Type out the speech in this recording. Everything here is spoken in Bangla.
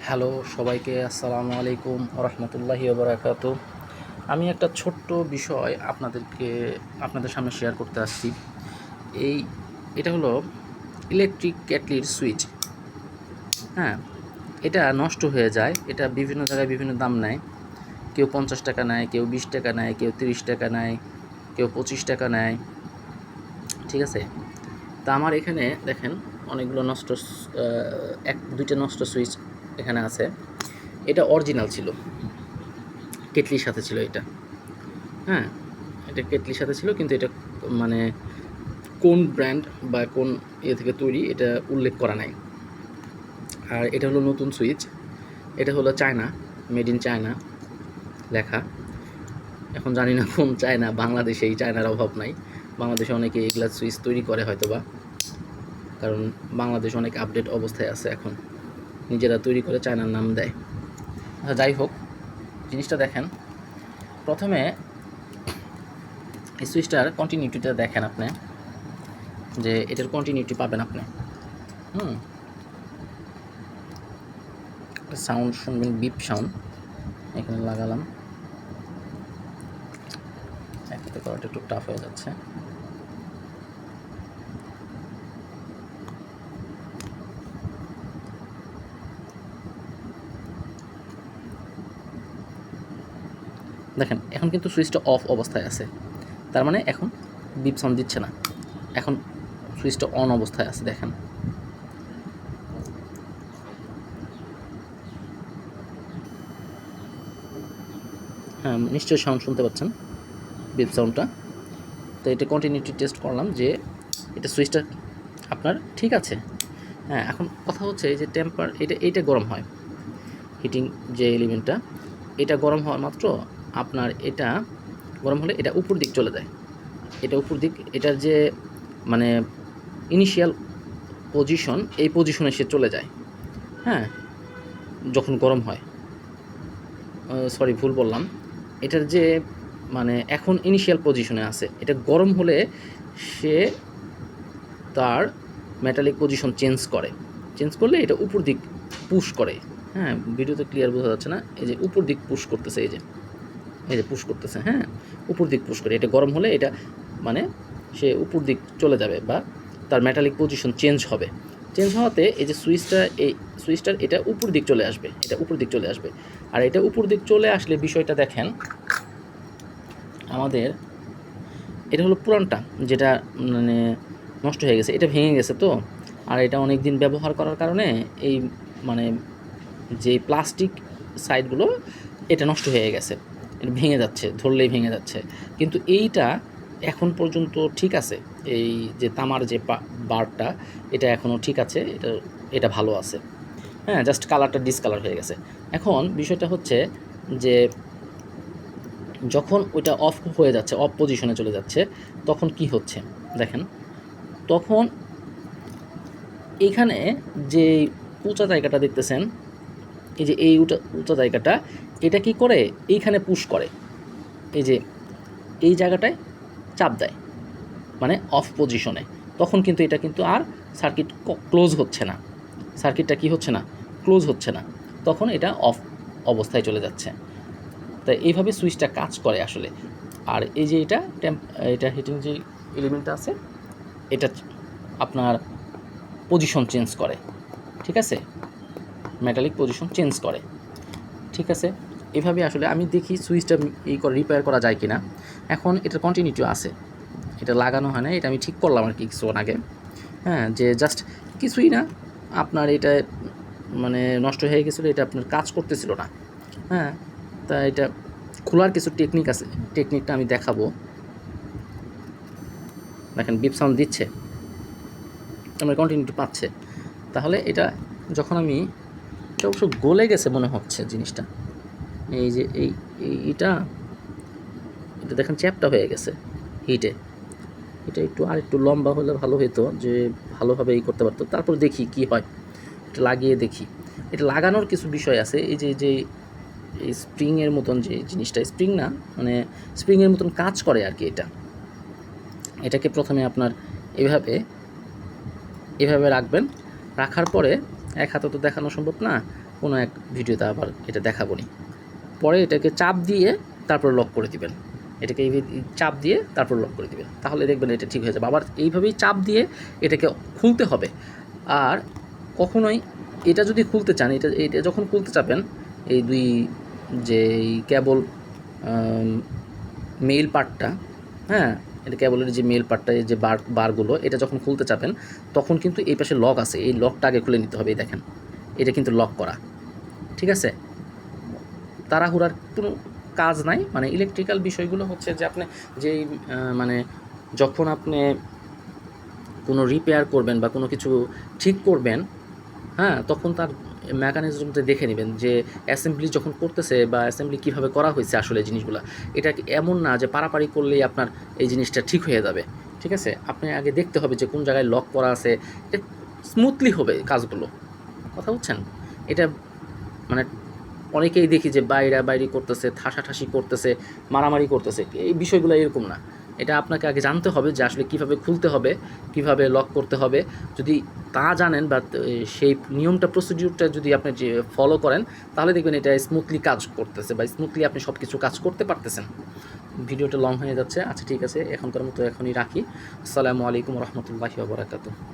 হ্যালো সবাইকে, আসসালামু আলাইকুম রহমতুল্লাহি বারাকাতু। আমি একটা ছোট্ট বিষয় আপনাদের সামনে শেয়ার করতে আসছি। এই এটা হলো ইলেকট্রিক কেটলির সুইচ। হ্যাঁ, এটা নষ্ট হয়ে যায়। এটা বিভিন্ন জায়গায় বিভিন্ন দাম নেয়। কেউ 50 টাকা নেয়, কেউ 20 টাকা নেয়, কেউ 30 টাকা নেয়, কেউ 25 টাকা নেয়। ঠিক আছে, তা আমার এখানে দেখেন অনেকগুলো নষ্ট, এক দুইটা নষ্ট সুইচ এখানে আছে। এটা অরিজিনাল ছিল, কেটলির সাথে ছিল এটা। হ্যাঁ, এটা কেটলির সাথে ছিল, কিন্তু এটা মানে কোন ব্র্যান্ড বা কোন থেকে তৈরি এটা উল্লেখ করা নাই। আর এটা হলো নতুন সুইচ। এটা হলো চায়না, মেড ইন চায়না লেখা। এখন জানি না কোন চায়না, বাংলাদেশে এই চায়নার অভাব নাই। বাংলাদেশে অনেকে এগুলা সুইচ তৈরি করে হয়তোবা, কারণ বাংলাদেশ অনেক আপডেট অবস্থায় আছে এখন, নিজেরা তৈরি করে চায়নার নাম দেয়। আচ্ছা, যাই হোক, জিনিসটা দেখেন। প্রথমে এই সুইচটার কন্টিনিউটিটা দেখেন আপনি, যে এটার কন্টিনিউটি পাবেন আপনি। সাউন্ড শুনবেন, বিপ সাউন্ড এখানে লাগালাম। একসাথে করাটা একটু টাফ হয়ে যাচ্ছে। দেখেন এখন কিন্তু সুইচটা অফ অবস্থায় আছে, তার মানে এখন বিপ সাউন্ড দিচ্ছে না। এখন সুইচটা অন অবস্থায় আছে, দেখেন। হ্যাঁ, নিশ্চয়ই সাউন্ড শুনতে পাচ্ছেন, বিপ সাউন্ডটা। তো এটা কন্টিনিউটি টেস্ট করলাম যে এটা সুইচটা আপনার ঠিক আছে। হ্যাঁ, এখন কথা হচ্ছে এই যে টেম্পার, এইটা গরম হয়, হিটিং যে এলিমেন্টটা, এটা গরম হওয়ার মাত্র আপনার এটা গরম হলে এটা উপর দিক চলে যায়। এটা উপর দিক, এটার যে মানে ইনিশিয়াল পজিশন, এই পজিশনে সে চলে যায়। হ্যাঁ, যখন গরম হয়, সরি ভুল বললাম, এটার যে মানে এখন ইনিশিয়াল পজিশনে আছে, এটা গরম হলে সে তার মেটালিক পজিশন চেঞ্জ করলে এটা উপর দিক পুশ করে। হ্যাঁ, ভিডিওতে ক্লিয়ার বোঝা যাচ্ছে না, এই যে উপর দিক পুশ করতেছে, এই যে পুশ করতেছে। হ্যাঁ, উপর দিক পুশ করে, এটা গরম হলে এটা মানে সে উপর দিক চলে যাবে বা তার মেটালিক পজিশন চেঞ্জ হওয়াতে এই যে সুইচটার এটা উপর দিক চলে আসবে, আর এটা উপর দিক চলে আসলে বিষয়টা দেখেন আমাদের। এটা হলো পুরানটা, যেটা মানে নষ্ট হয়ে গেছে, এটা ভেঙে গেছে তো। আর এটা অনেক দিন ব্যবহার করার কারণে এই মানে যে প্লাস্টিক সাইডগুলো এটা নষ্ট হয়ে গেছে, এটা ভেঙে যাচ্ছে, ধরলেই ভেঙে যাচ্ছে। কিন্তু এইটা এখন পর্যন্ত ঠিক আছে। এই যে তামার যে বারটা, এটা এখনও ঠিক আছে, এটা ভালো আছে। হ্যাঁ, জাস্ট কালারটা ডিসকালার হয়ে গেছে। এখন বিষয়টা হচ্ছে যে যখন ওইটা অফ হয়ে যাচ্ছে, অফ পজিশনে চলে যাচ্ছে, তখন কি হচ্ছে দেখেন। তখন এইখানে যে উঁচা জায়গাটা দেখতেছেন, এই যে এই উঁচা জায়গাটা, এটা কি করে এইখানে পুশ করে, এই যে এই জায়গাটায় চাপ দেয়, মানে অফ পজিশনে। তখন কিন্তু এটা কিন্তু আর সার্কিট ক্লোজ হচ্ছে না, সার্কিটটা কি হচ্ছে না, ক্লোজ হচ্ছে না, তখন এটা অফ অবস্থায় চলে যাচ্ছে। তাই এইভাবে সুইচটা কাজ করে আসলে। আর এই যে এটা হিটিং যে এলিমেন্টটা আছে, এটা আপনার পজিশন চেঞ্জ করে। ঠিক আছে, মেটালিক পজিশন চেঞ্জ করে। ঠিক আছে, এভাবে আসলে আমি দেখি সুইচটা রিপেয়ার করা যায় কিনা। এখন এটার কন্টিনিউটি আছে, এটা লাগানো হয় না, এটা আমি ঠিক করলাম আর কি কিছুক্ষণ আগে। হ্যাঁ, যে জাস্ট কিছুই না, আপনার এটা মানে নষ্ট হয়ে গেছিলো, এটা আপনার কাজ করতেছিল না। হ্যাঁ, তা এটা খোলার কিছু টেকনিক আছে, টেকনিকটা আমি দেখাবো। দেখেন বিপ সাউন্ড দিচ্ছে, আমার কন্টিনিউটি পাচ্ছে। তাহলে এটা যখন আমি, এটা অবশ্য গলে গেছে মনে হচ্ছে জিনিসটা, এই যে এটা দেখেন চ্যাপটা হয়ে গেছে হিটে। এটা একটু লম্বা হলে ভালো হতো, যে ভালোভাবে করতে পারতো। তারপর দেখি কি হয়, এটা লাগিয়ে দেখি। এটা লাগানোর কিছু বিষয় আছে, এই যে এই স্প্রিংয়ের মতন যে জিনিসটা, স্প্রিং না মানে স্প্রিংয়ের মতন কাজ করে আর কি। এটাকে প্রথমে আপনার এভাবে রাখবেন। রাখার পরে এক হাতে তো দেখানো সম্ভব না, কোনো এক ভিডিওতে আবার এটা দেখাবো নি। পরে এটাকে চাপ দিয়ে তারপর লক করে দিবেন, এটাকে চাপ দিয়ে তারপর লক করে দিবেন, তাহলে দেখবেন এটা ঠিক হয়ে যাবে। আবার এইভাবেই চাপ দিয়ে এটাকে খুলতে হবে। আর কখনোই এটা যদি খুলতে চান, এটা যখন খুলতে চাবেন, এই দুই যে কেবল মেইল পার্টটা, হ্যাঁ, এটা কেবলের যে মেইল পার্টটা, এই যে বারগুলো, এটা যখন খুলতে চাবেন তখন কিন্তু এই পাশে লক আছে, এই লকটা আগে খুলে নিতে হবে। এই দেখেন, এটা কিন্তু লক করা, ঠিক আছে। তাড়াহুড়ার কোনো কাজ নাই। মানে ইলেকট্রিক্যাল বিষয়গুলো হচ্ছে যে আপনি যেই মানে যখন আপনি কোনো রিপেয়ার করবেন বা কোনো কিছু ঠিক করবেন, হ্যাঁ, তখন তার মেকানিজমটা দেখে নেবেন যে অ্যাসেম্বলি যখন করতেছে বা অ্যাসেম্বলি কীভাবে করা হয়েছে আসলে জিনিসগুলো। এটা এমন না যে পারাপারি করলেই আপনার এই জিনিসটা ঠিক হয়ে যাবে, ঠিক আছে। আপনি আগে দেখতে হবে যে কোন জায়গায় লক করা আছে, এটা স্মুথলি হবে কাজগুলো, কথা বুঝছেন। এটা মানে অনেকেই দেখি যে বাইরি করতেছে, ঠাসাঠাসি করতেছে, মারামারি করতেছে, এই বিষয়গুলো এরকম না। এটা আপনাকে আগে জানতে হবে যে আসলে কীভাবে খুলতে হবে, কীভাবে লক করতে হবে। যদি তা জানেন বা সেই নিয়মটা, প্রসিডিউরটা যদি আপনি যে ফলো করেন, তাহলে দেখবেন এটা স্মুথলি কাজ করতেছে বা স্মুথলি আপনি সব কিছু কাজ করতে পারতেছেন। ভিডিওটা লং হয়ে যাচ্ছে, আচ্ছা ঠিক আছে, এখনকার মতো এখনই রাখি। আসসালামু আলাইকুম রহমতুল্লাহি ওয়া বারাকাতুহু।